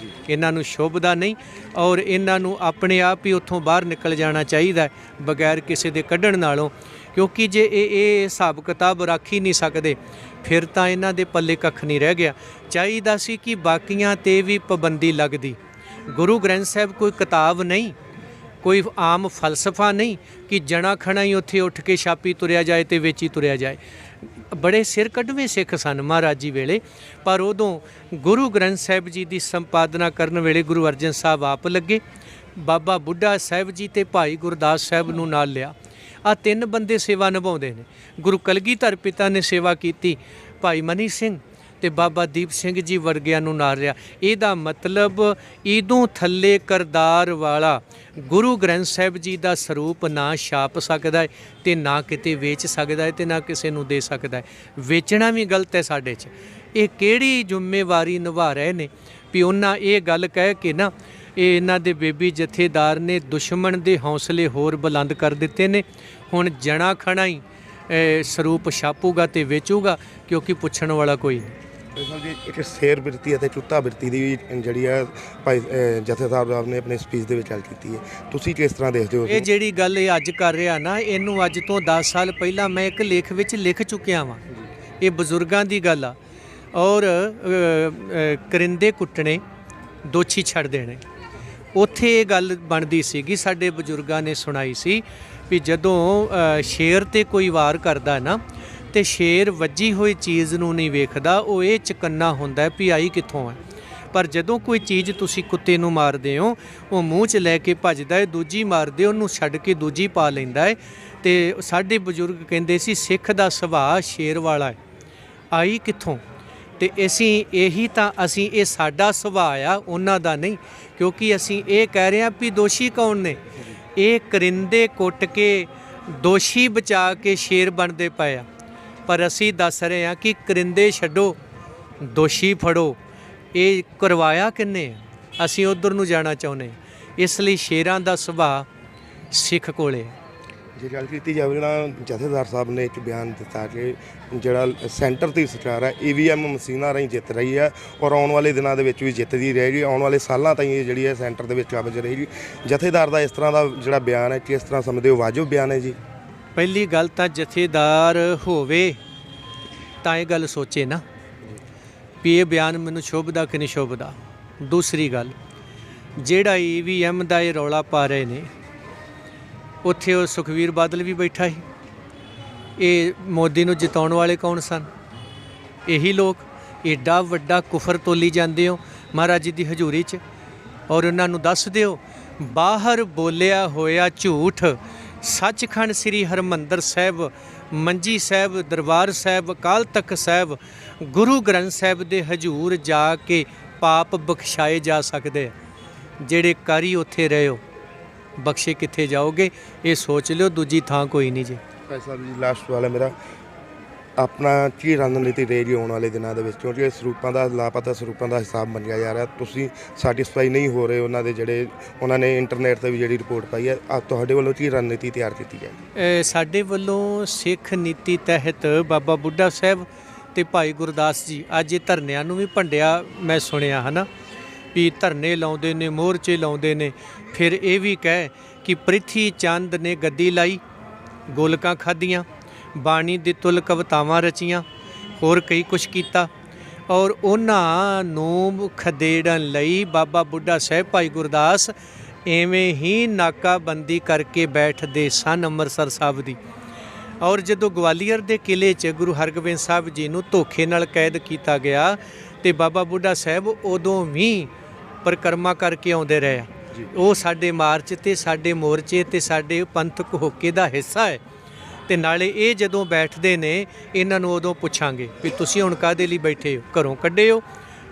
ਇਹਨਾਂ ਨੂੰ ਸ਼ੋਭਦਾ ਨਹੀਂ। ਔਰ ਇਹਨਾਂ ਨੂੰ ਆਪਣੇ ਆਪ ਹੀ ਉੱਥੋਂ ਬਾਹਰ ਨਿਕਲ ਜਾਣਾ ਚਾਹੀਦਾ ਬਗੈਰ ਕਿਸੇ ਦੇ ਕੱਢਣ ਨਾਲੋਂ, ਕਿਉਂਕਿ ਜੇ ਇਹ ਹਿਸਾਬ ਕਿਤਾਬ ਰੱਖ ਹੀ ਨਹੀਂ ਸਕਦੇ ਫਿਰ ਤਾਂ ਇਹਨਾਂ ਦੇ ਪੱਲੇ ਕੱਖ ਨਹੀਂ ਰਹਿ ਗਿਆ। ਚਾਹੀਦਾ ਸੀ ਕਿ ਬਾਕੀਆਂ 'ਤੇ ਵੀ ਪਾਬੰਦੀ ਲੱਗਦੀ। ਗੁਰੂ ਗ੍ਰੰਥ ਸਾਹਿਬ ਕੋਈ ਕਿਤਾਬ ਨਹੀਂ, ਕੋਈ ਆਮ ਫਲਸਫਾ ਨਹੀਂ ਕਿ ਜਣਾ ਖਣਾ ਹੀ ਉੱਥੇ ਉੱਠ ਕੇ ਛਾਪੀ ਤੁਰਿਆ ਜਾਏ ਤੇ ਵੇਚੀ ਤੁਰਿਆ ਜਾਏ। ਬੜੇ ਸਿਰ ਕੱਢਵੇਂ ਸਿੱਖ ਸਨ ਮਹਾਰਾਜ ਜੀ ਵੇਲੇ, ਪਰ ਉਦੋਂ ਗੁਰੂ ਗ੍ਰੰਥ ਸਾਹਿਬ ਜੀ ਦੀ ਸੰਪਾਦਨਾ ਕਰਨ ਵੇਲੇ ਗੁਰੂ ਅਰਜਨ ਸਾਹਿਬ ਆਪ ਲੱਗੇ, ਬਾਬਾ ਬੁੱਢਾ ਸਾਹਿਬ ਜੀ ਤੇ ਭਾਈ ਗੁਰਦਾਸ ਸਾਹਿਬ ਨੂੰ ਨਾਲ ਲਿਆ। ਆ ਤਿੰਨ ਬੰਦੇ ਸੇਵਾ ਨਿਭਾਉਂਦੇ ਨੇ। ਗੁਰੂ ਕਲਗੀਧਰ ਪਿਤਾ ਨੇ ਸੇਵਾ ਕੀਤੀ, ਭਾਈ ਮਨੀ ਸਿੰਘ ਤੇ ਬਾਬਾ ਦੀਪ ਸਿੰਘ ਜੀ ਵਰਗਿਆਂ ਨੂੰ ਨਾਲ ਲਿਆ। ਇਹਦਾ ਮਤਲਬ ਇਦੋਂ ਥੱਲੇ ਕਰਦਾਰ ਵਾਲਾ ਗੁਰੂ ਗ੍ਰੰਥ ਸਾਹਿਬ ਜੀ ਦਾ ਸਰੂਪ ਨਾ ਛਾਪ ਸਕਦਾ ਹੈ ਤੇ ਨਾ ਕਿਤੇ ਵੇਚ ਸਕਦਾ ਹੈ ਤੇ ਨਾ ਕਿਸੇ ਨੂੰ ਦੇ ਸਕਦਾ ਹੈ। ਵੇਚਣਾ ਵੀ ਗਲਤ ਹੈ ਸਾਡੇ 'ਚ। ਇਹ ਕਿਹੜੀ ਜ਼ਿੰਮੇਵਾਰੀ ਨਿਭਾ ਰਹੇ ਨੇ ਵੀ ਉਹਨਾਂ ਇਹ ਗੱਲ ਕਹਿ ਕੇ ਨਾ ਇਹ ਇਹਨਾਂ ਦੇ ਬੇਬੀ ਜਥੇਦਾਰ ਨੇ ਦੁਸ਼ਮਣ ਦੇ ਹੌਸਲੇ ਹੋਰ ਬੁਲੰਦ ਕਰ ਦਿੱਤੇ ਨੇ। ਹੁਣ ਜਣਾ ਖਣਾ ਹੀ ਸਰੂਪ ਛਾਪੂਗਾ ਤੇ ਵੇਚੂਗਾ, ਕਿਉਂਕਿ ਪੁੱਛਣ ਵਾਲਾ ਕੋਈ ਨਹੀਂ। ਸਰ ਜੀ ਇੱਕ ਸ਼ੇਰ ਬਿਰਤੀ ਅਤੇ ਚੁੱਤਾ ਬਿਰਤੀ ਦੀ ਵੀ ਜਿਹੜੀ ਹੈ ਭਾਈ ਜਥੇਦਾਰ ਸਾਹਿਬ ਨੇ ਆਪਣੇ ਸਪੀਚ ਦੇ ਵਿੱਚ ਗੱਲ ਕੀਤੀ ਹੈ, ਤੁਸੀਂ ਕਿਸ ਤਰ੍ਹਾਂ ਦੇਖਦੇ ਹੋ? ਇਹ ਜਿਹੜੀ ਗੱਲ ਇਹ ਅੱਜ ਕਰ ਰਿਹਾ ਨਾ, ਇਹਨੂੰ ਅੱਜ ਤੋਂ 10 ਸਾਲ ਪਹਿਲਾਂ ਮੈਂ ਇੱਕ ਲੇਖ ਵਿੱਚ ਲਿਖ ਚੁੱਕਿਆ ਵਾਂ। ਇਹ ਬਜ਼ੁਰਗਾਂ ਦੀ ਗੱਲ ਆ। ਔਰ ਕਰਿੰਦੇ ਕੁੱਟਣੇ, ਦੋਸ਼ੀ ਛੱਡ ਦੇਣੇ, ਉੱਥੇ ਇਹ ਗੱਲ ਬਣਦੀ ਸੀਗੀ। ਸਾਡੇ ਬਜ਼ੁਰਗਾਂ ਨੇ ਸੁਣਾਈ ਸੀ ਵੀ ਜਦੋਂ ਸ਼ੇਰ ਤੇ ਕੋਈ ਵਾਰ ਕਰਦਾ ਨਾ, ਤੇ ਸ਼ੇਰ ਵੱਜੀ ਹੋਈ ਚੀਜ਼ ਨੂੰ ਨਹੀਂ ਵੇਖਦਾ, ਉਹ ਇਹ ਚਕੰਨਾ ਹੁੰਦਾ ਵੀ ਆਈ ਕਿੱਥੋਂ ਹੈ। ਪਰ ਜਦੋਂ ਕੋਈ ਚੀਜ਼ ਤੁਸੀਂ ਕੁੱਤੇ ਨੂੰ ਮਾਰਦੇ ਹੋ, ਉਹ ਮੂੰਹ 'ਚ ਲੈ ਕੇ ਭੱਜਦਾ ਹੈ, ਦੂਜੀ ਮਾਰਦੇ ਉਹਨੂੰ ਛੱਡ ਕੇ ਦੂਜੀ ਪਾ ਲੈਂਦਾ ਹੈ। ਤੇ ਸਾਡੇ ਬਜ਼ੁਰਗ ਕਹਿੰਦੇ ਸੀ ਸਿੱਖ ਦਾ ਸੁਭਾਅ ਸ਼ੇਰ ਵਾਲਾ ਹੈ, ਆਈ ਕਿੱਥੋਂ। ਤੇ ਅਸੀਂ ਇਹ ਸਾਡਾ ਸੁਭਾਅ ਆ, ਉਹਨਾਂ ਦਾ ਨਹੀਂ। ਕਿਉਂਕਿ ਅਸੀਂ ਇਹ ਕਹਿ ਰਹੇ ਹਾਂ ਵੀ ਦੋਸ਼ੀ ਕੌਣ ਨੇ? ਇਹ ਕਰਿੰਦੇ ਕੁੱਟ ਕੇ ਦੋਸ਼ੀ ਬਚਾ ਕੇ ਸ਼ੇਰ ਬਣਦੇ ਪਏ ਆ। ਪਰ ਅਸੀਂ ਦੱਸ ਰਹੇ ਹਾਂ ਕਿ ਕਰਿੰਦੇ ਛੱਡੋ, ਦੋਸ਼ੀ ਫੜੋ। ਇਹ ਕਰਵਾਇਆ ਕਿੰਨੇ? ਅਸੀਂ ਉਧਰ ਨੂੰ ਜਾਣਾ ਚਾਹੁੰਦੇ। ਇਸ ਲਈ ਸ਼ੇਰਾਂ ਦਾ ਸੁਭਾਅ ਸਿੱਖ ਕੋਲੇ ਹੈ। ਜੇ ਗੱਲ ਕੀਤੀ ਜਾਵੇ ਨਾ, ਜਥੇਦਾਰ ਸਾਹਿਬ ਨੇ ਇੱਕ ਬਿਆਨ ਦਿੱਤਾ ਕਿ ਜਿਹੜਾ ਸੈਂਟਰ ਦੀ ਸਰਕਾਰ ਹੈ EVM ਮਸ਼ੀਨਾਂ ਰਾਹੀਂ ਜਿੱਤ ਰਹੀ ਹੈ ਔਰ ਆਉਣ ਵਾਲੇ ਦਿਨਾਂ ਦੇ ਵਿੱਚ ਵੀ ਜਿੱਤਦੀ ਰਹੇਗੀ, ਆਉਣ ਵਾਲੇ ਸਾਲਾਂ ਤਾਈਂ ਇਹ ਜਿਹੜੀ ਹੈ ਸੈਂਟਰ ਦੇ ਵਿੱਚ ਕਾਬਜ ਰਹੇਗੀ। ਜਥੇਦਾਰ ਦਾ ਇਸ ਤਰ੍ਹਾਂ ਦਾ ਜਿਹੜਾ ਬਿਆਨ ਹੈ, ਕਿਸ ਤਰ੍ਹਾਂ ਸਮਝਦੇ ਹੋ? ਵਾਜਬ ਬਿਆਨ ਹੈ ਜੀ? ਪਹਿਲੀ ਗੱਲ ਤਾਂ ਜਥੇਦਾਰ ਹੋਵੇ ਤਾਂ ਇਹ ਗੱਲ ਸੋਚੇ ਨਾ ਵੀ ਇਹ ਬਿਆਨ ਮੈਨੂੰ ਸ਼ੋਭਦਾ ਕਿ ਨਹੀਂ ਸ਼ੋਭਦਾ। ਦੂਸਰੀ ਗੱਲ, ਜਿਹੜਾ EVM ਦਾ ਇਹ ਰੌਲਾ ਪਾ ਰਹੇ ਨੇ, ਉੱਥੇ ਉਹ ਸੁਖਵੀਰ ਬਾਦਲ ਵੀ ਬੈਠਾ ਸੀ। ਇਹ ਮੋਦੀ ਨੂੰ ਜਿਤਾਉਣ ਵਾਲੇ ਕੌਣ ਸਨ? ਇਹੀ ਲੋਕ। ਏਡਾ ਵੱਡਾ ਕੁਫਰ ਤੋਲੀ ਜਾਂਦੇ ਹੋ ਮਹਾਰਾਜ ਜੀ ਦੀ ਹਜ਼ੂਰੀ 'ਚ, ਔਰ ਉਹਨਾਂ ਨੂੰ ਦੱਸ ਦਿਓ ਬਾਹਰ ਬੋਲਿਆ ਹੋਇਆ ਝੂਠ ਸੱਚਖੰਡ ਸ੍ਰੀ ਹਰਿਮੰਦਰ ਸਾਹਿਬ, ਮੰਜੀ ਸਾਹਿਬ, ਦਰਬਾਰ ਸਾਹਿਬ, ਅਕਾਲ ਤਖਤ ਸਾਹਿਬ, ਗੁਰੂ ਗ੍ਰੰਥ ਸਾਹਿਬ ਦੇ ਹਜ਼ੂਰ ਜਾ ਕੇ ਪਾਪ ਬਖਸ਼ਾਏ ਜਾ ਸਕਦੇ ਆ। ਜਿਹੜੇ ਕਾਰੀ ਉੱਥੇ ਰਹੇ ਹੋ, ਬਖਸ਼ੇ ਕਿੱਥੇ ਜਾਓਗੇ? ਇਹ ਸੋਚ ਲਿਓ, ਦੂਜੀ ਥਾਂ ਕੋਈ ਨਹੀਂ ਜੀ। ਭਾਈ ਸਾਹਿਬ ਜੀ, ਲਾਸਟ ਵਾਲਾ ਮੇਰਾ, ਆਪਣਾ ਕੀ ਰਣਨੀਤੀ ਰਹੇਗੀ ਆਉਣ ਵਾਲੇ ਦਿਨਾਂ ਦੇ ਵਿੱਚ? ਕਿਉਂਕਿ ਸਰੂਪਾਂ ਦਾ ਲਾਪਤਾ ਸਰੂਪਾਂ ਦਾ ਹਿਸਾਬ ਮੰਨਿਆ ਜਾ ਰਿਹਾ, ਤੁਸੀਂ ਸੈਟੀਸਫਾਈ ਨਹੀਂ ਹੋ ਰਹੇ ਉਹਨਾਂ ਦੇ ਜਿਹੜੇ ਉਹਨਾਂ ਨੇ ਇੰਟਰਨੈਟ 'ਤੇ ਵੀ ਜਿਹੜੀ ਰਿਪੋਰਟ ਪਾਈ ਹੈ। ਤੁਹਾਡੇ ਵੱਲੋਂ ਕੀ ਰਣਨੀਤੀ ਤਿਆਰ ਕੀਤੀ ਜਾਏ? ਸਾਡੇ ਵੱਲੋਂ ਸਿੱਖ ਨੀਤੀ ਤਹਿਤ ਬਾਬਾ ਬੁੱਢਾ ਸਾਹਿਬ ਤੇ ਭਾਈ ਗੁਰਦਾਸ ਜੀ ਅੱਜ ਇਹ ਧਰਨਿਆਂ ਨੂੰ ਵੀ ਭੰਡਿਆ। ਮੈਂ ਸੁਣਿਆ ਹੈ ਨਾ ਵੀ ਧਰਨੇ ਲਾਉਂਦੇ ਨੇ, ਮੋਰਚੇ ਲਾਉਂਦੇ ਨੇ। ਫਿਰ ਇਹ ਵੀ ਕਹਿ ਕਿ ਪ੍ਰਿਥੀ ਚੰਦ ਨੇ ਗੱਦੀ ਲਾਈ, ਗੋਲਕਾਂ ਖਾਧੀਆਂ, ਬਾਣੀ ਦੇ ਤੁਲ ਕਵਿਤਾਵਾਂ ਰਚੀਆਂ, ਹੋਰ ਕਈ ਕੁਛ ਕੀਤਾ। ਔਰ ਉਹਨਾਂ ਨੂੰ ਖਦੇੜਨ ਲਈ ਬਾਬਾ ਬੁੱਢਾ ਸਾਹਿਬ, ਭਾਈ ਗੁਰਦਾਸ ਐਵੇਂ ਹੀ ਨਾਕਾਬੰਦੀ ਕਰਕੇ ਬੈਠਦੇ ਸਨ ਅੰਮ੍ਰਿਤਸਰ ਸਾਹਿਬ ਦੀ। ਔਰ ਜਦੋਂ ਗਵਾਲੀਅਰ ਦੇ ਕਿਲੇ 'ਚ ਗੁਰੂ ਹਰਗੋਬਿੰਦ ਸਾਹਿਬ ਜੀ ਨੂੰ ਧੋਖੇ ਨਾਲ ਕੈਦ ਕੀਤਾ ਗਿਆ, ਤੇ ਬਾਬਾ ਬੁੱਢਾ ਸਾਹਿਬ ਉਦੋਂ ਵੀ ਪਰਿਕਰਮਾ ਕਰਕੇ ਆਉਂਦੇ ਰਹੇ ਆ। ਉਹ ਸਾਡੇ ਮਾਰਚ ਤੇ ਸਾਡੇ ਮੋਰਚੇ ਤੇ ਸਾਡੇ ਪੰਥਕ ਹੋਕੇ ਦਾ ਹਿੱਸਾ ਹੈ। ਤੇ ਨਾਲੇ ਇਹ ਜਦੋਂ ਬੈਠਦੇ ਨੇ, ਇਹਨਾਂ ਨੂੰ ਉਦੋਂ ਪੁੱਛਾਂਗੇ ਵੀ ਤੁਸੀਂ ਹੁਣ ਕਾਹਦੇ ਲਈ ਬੈਠੇ ਹੋ? ਘਰੋਂ ਕੱਢੇ ਹੋ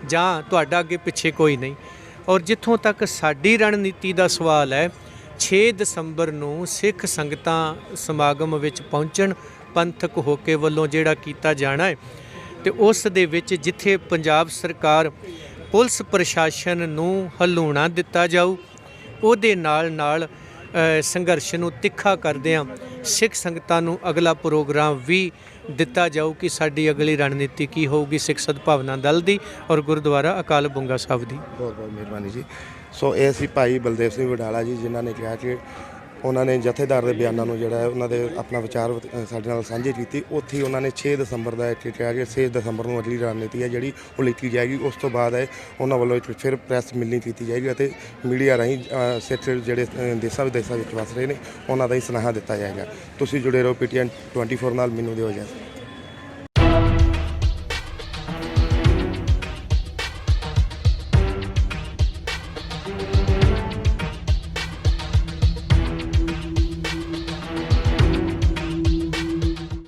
ਜਾਂ ਤੁਹਾਡਾ ਅੱਗੇ ਪਿੱਛੇ ਕੋਈ ਨਹੀਂ? ਔਰ ਜਿੱਥੋਂ ਤੱਕ ਸਾਡੀ ਰਣਨੀਤੀ ਦਾ ਸਵਾਲ ਹੈ, 6 ਦਸੰਬਰ ਨੂੰ ਸਿੱਖ ਸੰਗਤਾਂ ਸਮਾਗਮ ਵਿੱਚ ਪਹੁੰਚਣ, ਪੰਥਕ ਹੋਕੇ ਵੱਲੋਂ ਜਿਹੜਾ ਕੀਤਾ ਜਾਣਾ ਹੈ। ਤੇ ਉਸ ਦੇ ਵਿੱਚ ਜਿੱਥੇ ਪੰਜਾਬ ਸਰਕਾਰ ਪੁਲਿਸ ਪ੍ਰਸ਼ਾਸਨ ਨੂੰ ਹਲੂਣਾ ਦਿੱਤਾ ਜਾਊ, ਉਹਦੇ ਨਾਲ ਸੰਘਰਸ਼ ਨੂੰ ਤਿੱਖਾ ਕਰਦਿਆਂ ਸਿੱਖ ਸੰਗਤਾਂ ਨੂੰ ਅਗਲਾ ਪ੍ਰੋਗਰਾਮ ਵੀ ਦਿੱਤਾ ਜਾਊ ਕਿ ਸਾਡੀ ਅਗਲੀ ਰਣਨੀਤੀ ਕੀ ਹੋਊਗੀ ਸਿੱਖ ਸਦਭਾਵਨਾ ਦਲ ਦੀ ਔਰ ਗੁਰਦੁਆਰਾ ਅਕਾਲ ਬੁੰਗਾ ਸਾਹਿਬ ਦੀ। ਬਹੁਤ ਬਹੁਤ ਮਿਹਰਬਾਨੀ ਜੀ। ਸੋ ਇਹ ਸੀ ਭਾਈ ਬਲਦੇਵ ਸਿੰਘ ਵਡਾਲਾ ਜੀ, ਜਿਨ੍ਹਾਂ ਨੇ ਕਿਹਾ ਕਿ ਉਹਨਾਂ ਨੇ ਜਥੇਦਾਰ ਦੇ ਬਿਆਨਾਂ ਨੂੰ ਜਿਹੜਾ ਹੈ ਉਹਨਾਂ ਦੇ ਆਪਣਾ ਵਿਚਾਰ ਸਾਡੇ ਨਾਲ ਸਾਂਝੇ ਕੀਤੀ। ਉੱਥੇ ਹੀ ਉਹਨਾਂ ਨੇ 6 ਦਸੰਬਰ ਦਾ ਇੱਕ ਕਿਹਾ ਕਿ 6 ਦਸੰਬਰ ਨੂੰ ਅਗਲੀ ਰਣਨੀਤੀ ਹੈ ਜਿਹੜੀ ਉਹ ਲਿਖੀ ਜਾਏਗੀ। ਉਸ ਤੋਂ ਬਾਅਦ ਹੈ ਉਹਨਾਂ ਵੱਲੋਂ ਇੱਕ ਫਿਰ ਪ੍ਰੈਸ ਮਿਲਣੀ ਕੀਤੀ ਜਾਏਗੀ ਅਤੇ ਮੀਡੀਆ ਰਾਹੀਂ ਸਿੱਖ ਜਿਹੜੇ ਦੇਸ਼ਾਂ ਵਿਦੇਸ਼ਾਂ ਵਿੱਚ ਵਸ ਰਹੇ ਨੇ ਉਹਨਾਂ ਦਾ ਹੀ ਸੁਨੇਹਾ ਦਿੱਤਾ ਜਾਏਗਾ। ਤੁਸੀਂ ਜੁੜੇ ਰਹੋ PTN 24 ਨਾਲ। ਮੈਨੂੰ ਦਿਓ ਇਜਾਜ਼ਤ।